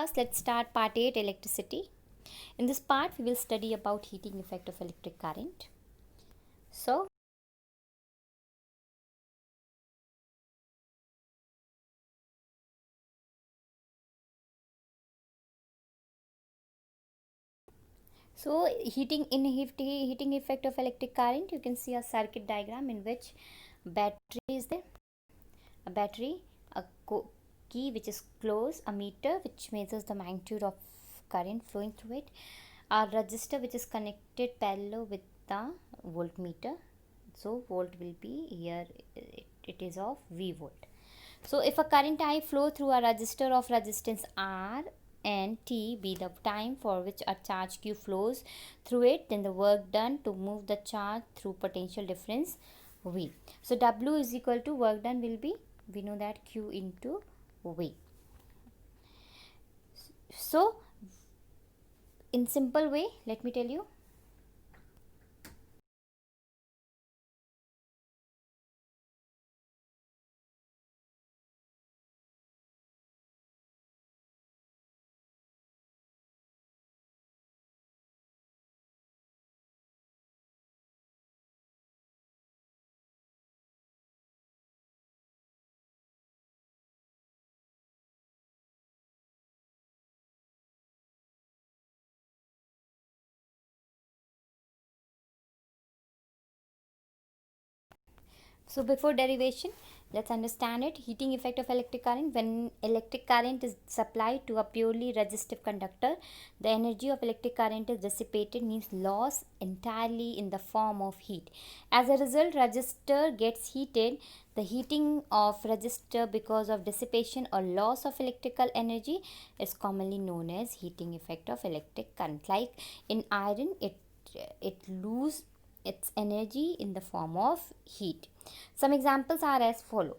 class, let's start part 8, electricity. In this part we will study about heating effect of electric current. So heating effect of electric current, you can see a circuit diagram in which battery is there, a battery, a key which is closed, a meter which measures the magnitude of current flowing through it, a resistor which is connected parallel with the voltmeter. So volt will be here, it is of V volt. So if a current I flow through a resistor of resistance R and T be the time for which a charge Q flows through it, then the work done to move the charge through potential difference V. So W is equal to work done will be, we know that, Q into V. So in simple way, let me tell you. So before derivation, let's understand it. Heating effect of electric current. When electric current is supplied to a purely resistive conductor, the energy of electric current is dissipated, means lost entirely in the form of heat. As a result, resistor gets heated. The heating of resistor because of dissipation or loss of electrical energy is commonly known as heating effect of electric current. Like in iron, it lose its energy in the form of heat. Some examples are as follow.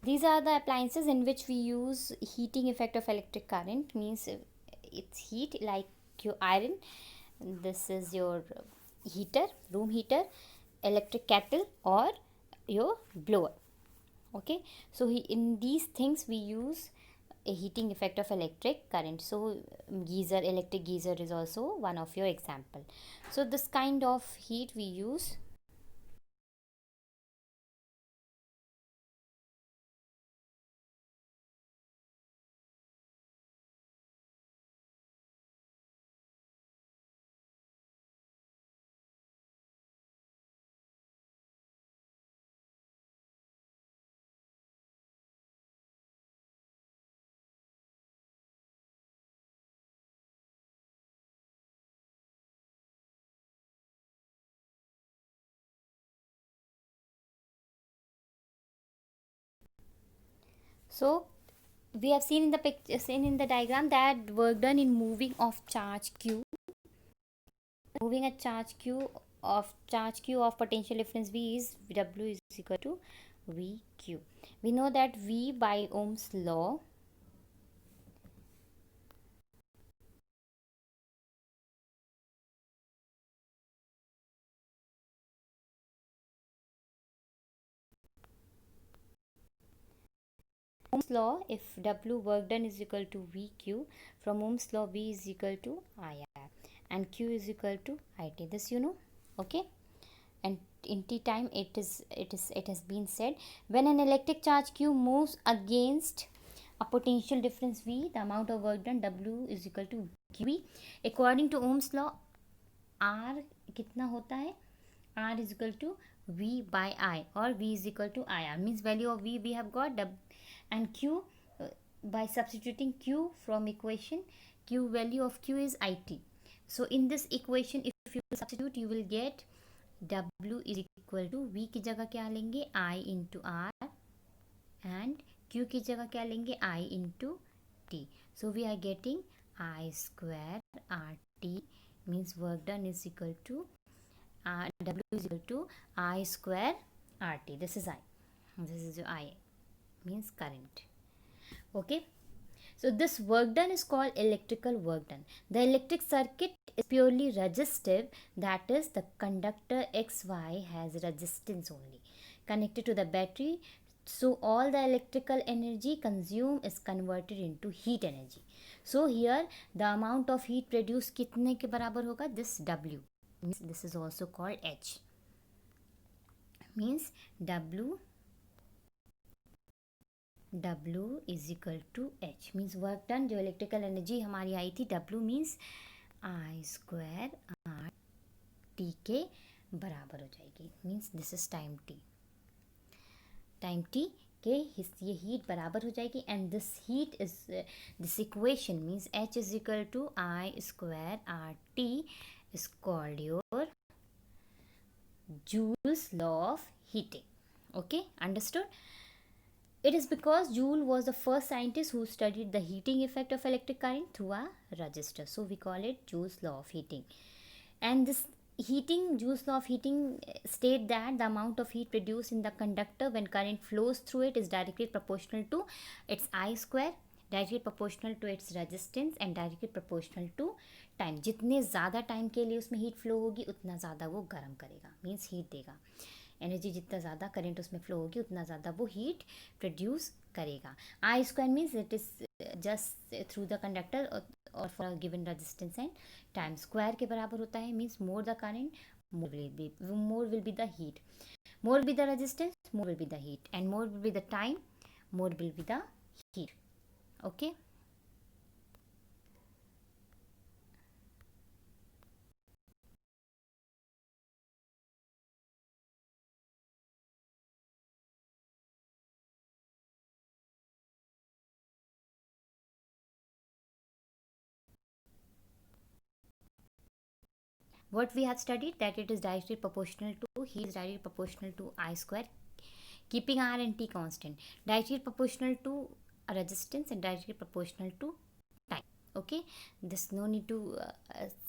These are the appliances in which we use heating effect of electric current, means it's heat, like your iron. This is your heater, room heater, electric kettle, or your blower. Okay, so in these things we use a heating effect of electric current. So geyser, electric geyser is also one of your example. So this kind of heat we use. So we have seen in the picture, seen in the diagram, that work done in moving of charge q, moving a charge q of potential difference V is W is equal to VQ. We know that V by Ohm's law, if W work done is equal to VQ, from Ohm's law V is equal to IR and Q is equal to IT. This you know, okay? And in T time it has been said, when an electric charge Q moves against a potential difference V, the amount of work done W is equal to QV. According to Ohm's law, R कितना होता है? R is equal to V by I, or V is equal to IR, means value of V we have got, and Q, by substituting Q from equation, Q value of Q is IT. So in this equation if you substitute, you will get W is equal to V की जगह क्या लेंगे? I into R, and Q की जगह क्या लेंगे? I into T. So we are getting I square RT, means work done is equal to W is equal to I square RT. This is I. This is your I, means current. Okay. So this work done is called electrical work done. The electric circuit is purely resistive, that is the conductor XY has resistance only connected to the battery. So all the electrical energy consumed is converted into heat energy. So here the amount of heat produced कितने के बराबर होगा? This W, means this is also called H, means W is equal to H, means work done जो electrical energy हमारी आई थी W means I square R T के बराबर हो जाएगी, means this is time T के ये हीट बराबर हो जाएगी. And this heat is this equation means H is equal to I square R T is called your Joule's law of heating. Okay, understood? It is because Joule was the first scientist who studied the heating effect of electric current through a resistor. So we call it Joule's law of heating. And this Joule's law of heating state that the amount of heat produced in the conductor when current flows through it is directly proportional to its I square, directly proportional to its resistance and directly proportional to time. जितने ज़्यादा time के लिए उसमें heat flow होगी उतना ज़्यादा वो गर्म करेगा, मीन्स हीट देगा. एनर्जी जितना ज़्यादा करंट उसमें फ्लो होगी उतना ज़्यादा वो हीट प्रोड्यूस करेगा. I square means it is just through the conductor और for given resistance and time. Square के बराबर होता है, means more the current more will be the heat, more will be the resistance, more will be the heat, and more will be the time, more will be the heat. Okay. What we have studied, that it is directly proportional to heat is directly proportional to I square, keeping R and T constant, directly proportional to a resistance and directly proportional to time. Okay, this no need to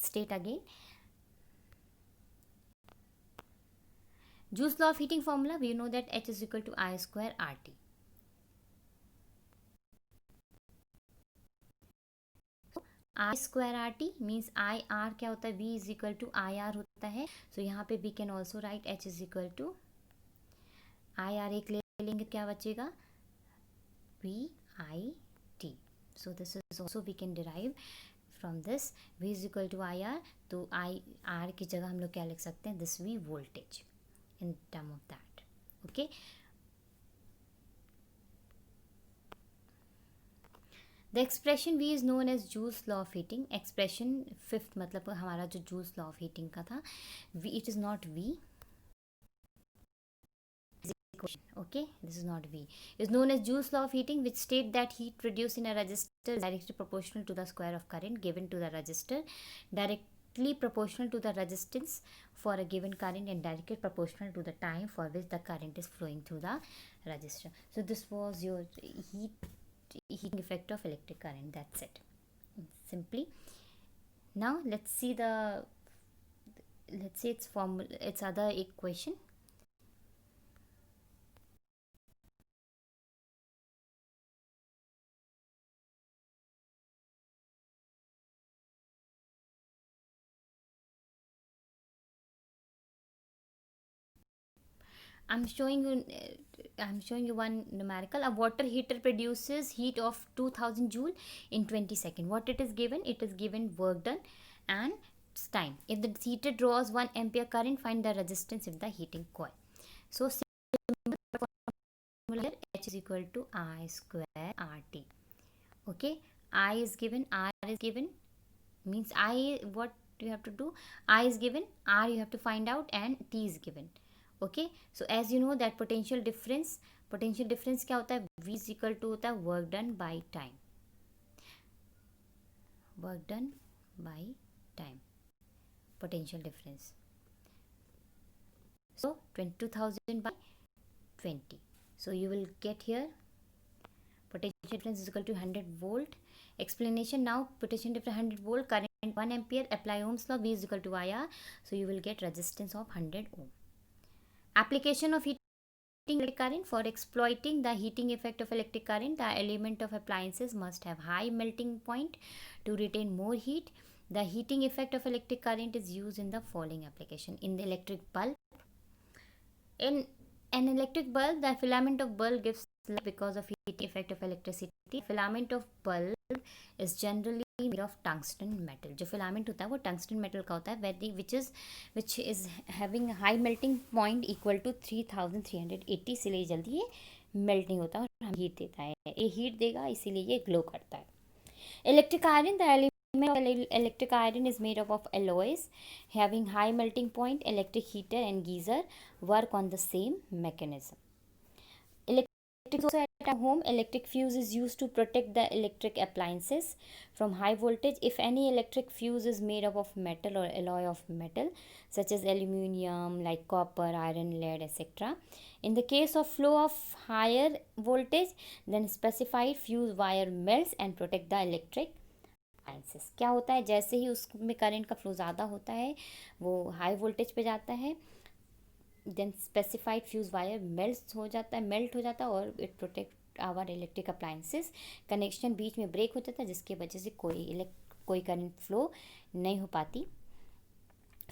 state again. Joule's law of heating formula, we know that H is equal to I square RT. I square RT means I R क्या होता है? V is equal to I R होता है. So यहाँ पे we can also write H is equal to I R एक ले लेंगे, क्या बचेगा? V I T. So this is also we can derive from this. V is equal to I R, तो I R की जगह हम लोग क्या लिख सकते हैं? This V voltage in term of that. Okay. The expression V is known as Joule's law of heating. Expression fifth मतलब हमारा जो Joule's law of heating का था, V, it is not V. Okay, this is not V. Is known as Joule's law of heating, which state that heat produced in a resistor is directly proportional to the square of current given to the resistor, directly proportional to the resistance for a given current, and directly proportional to the time for which the current is flowing through the resistor. So this was your heating effect of electric current. That's it, simply. Now let's see its other equation. I'm showing you one numerical. A water heater produces heat of 2000 joule in 20 seconds. What it is given? It is given work done and time. If the heater draws 1 ampere current, find the resistance in the heating coil. So formula here, H is equal to I square RT. Okay, I is given, R is given, means I, what you have to do, I is given, R you have to find out, and T is given. Okay, so as you know that potential difference क्या होता है? V is equal to होता है work done by time, potential difference. So 22,000 by 20. So you will get here potential difference is equal to 100 volt. Explanation now, potential difference 100 volt, current 1 ampere, apply Ohm's law, V is equal to IR. So you will get resistance of 100 ohm. Application of heat electric current. For exploiting the heating effect of electric current, the element of appliances must have high melting point to retain more heat. The heating effect of electric current is used in the following application. In the electric bulb, in an electric bulb, the filament of bulb gives light because of heating effect of electricity. Filament of bulb is generally made of tungsten metal. जो filament होता है वो tungsten metal का होता है, which is having high melting point equal to 3380. इसीलिए जल्दी ये melting होता है और हम heat देता है. ये heat देगा इसीलिए ये glow करता है. Electric iron, the element of electric iron is made up of alloys having high melting point. Electric heater and geyser work on the same mechanism. Electric also at home, electric fuse is used to protect the electric appliances from high voltage. If any electric fuse is made up of metal or alloy of metal such as aluminium, like copper, iron, lead, etc. In the case of flow of higher voltage, then specified fuse wire melts and protect the electric appliances. क्या होता है, जैसे ही उसमें current का flow ज़्यादा होता है, वो हाई वोल्टेज पे जाता है, then specified fuse wire melt हो जाता है और it protect our electric appliances. Connection बीच में ब्रेक हो जाता है जिसकी वजह से कोई करंट फ्लो नहीं हो पाती.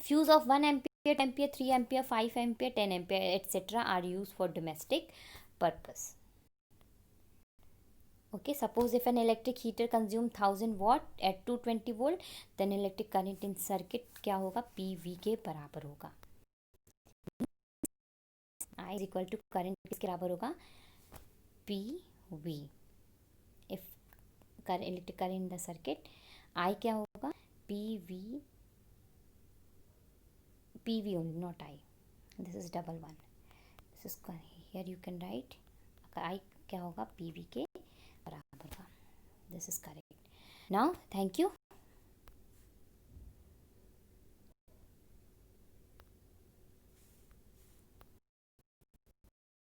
Fuse of 1 ampere, 10 ampere, 3 ampere, 5 ampere, 10 ampere etcetera are use for domestic purpose. Okay, suppose if an electric heater consume 1000 watt at 220 volt, then electric current in circuit क्या होगा, PV के बराबर होगा. I is equal to current किसके बराबर होगा, PV. If electric current in the circuit, I क्या होगा, PV only, not I. This is double one. This is here you can write I क्या होगा, PV के बराबर होगा. This is correct. Now, thank you.